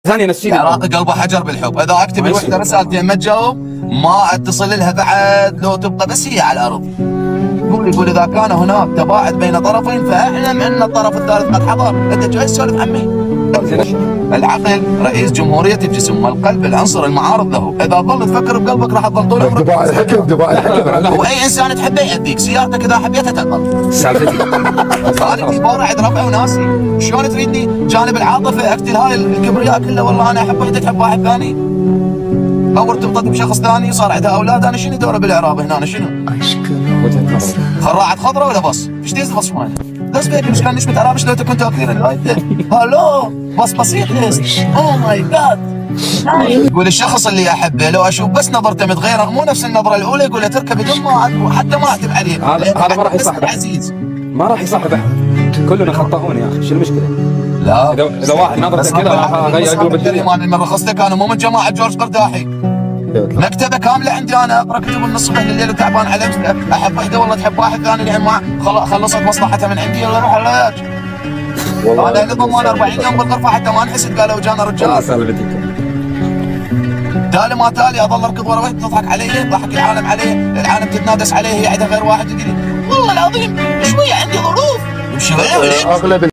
ثانية نسيني. العراقي قلبه حجر بالحب، اذا اكتب الوحده رسالتين ما تجاوب ما اتصل لها بعد لو تبقى بس هي على الارض. يقول اذا كان هناك تباعد بين طرفين فاعلم ان الطرف الثالث قد حضر. انت جاي تسولف عن مين؟ العقل رئيس جمهورية الجسم، والقلب العنصر المعارض له. اذا ظل تفكر بقلبك راح تظل طول عمرك دباع الحكم، دباع الحكم. واي انسان تحبه يأذيك، سيارتك اذا حبيتها تعطل. سالفتي هذه عباره عن ربعي وناسي. شلون تريدني جانب العاطفه اقتل هاي الكبرياء كله؟ والله انا احب وحده تحب واحد ثاني، او ارتبطت بشخص ثاني صار عندها اولاد، انا شنو دوره بالاعراب هنا؟ انا شنو؟ خراعه خضراء ولا بص؟ ايش ديز بص مالي؟ بس بيبي مش كان نشمت عرابش لو كنت اكثر هالو بس بسيط هيس. اوه ماي جاد. يقول الشخص اللي احبه لو اشوف بس نظرته متغيره مو نفس النظره الاولى يقول له تركب بدون ما حتى ما اعتب عليه. هذا ما راح يصاحب عزيز، ما راح يصاحب احد. كلنا خطاؤون يا اخي، شو المشكله؟ لا اذا واحد نظرته كذا غير قلوب الدنيا. من رخصته كانوا مو من جماعه جورج قرداحي. مكتبه كامله عندي انا اقرا كتب من الصبح لليل وتعبان على احب وحده والله تحب واحد ثاني لان ما خلصت مصلحتها من عندي يلا روح العلاج. انا لضمان 40 يوم بالغرفه حتى ما انحسد قالوا جانا رجال. تالي ما تالي اظل اركض ورا وحده تضحك علي، ضحك العالم عليه، العالم تتنادس عليه، هي عندها غير واحد يقول والله العظيم شويه عندي ظروف. شويه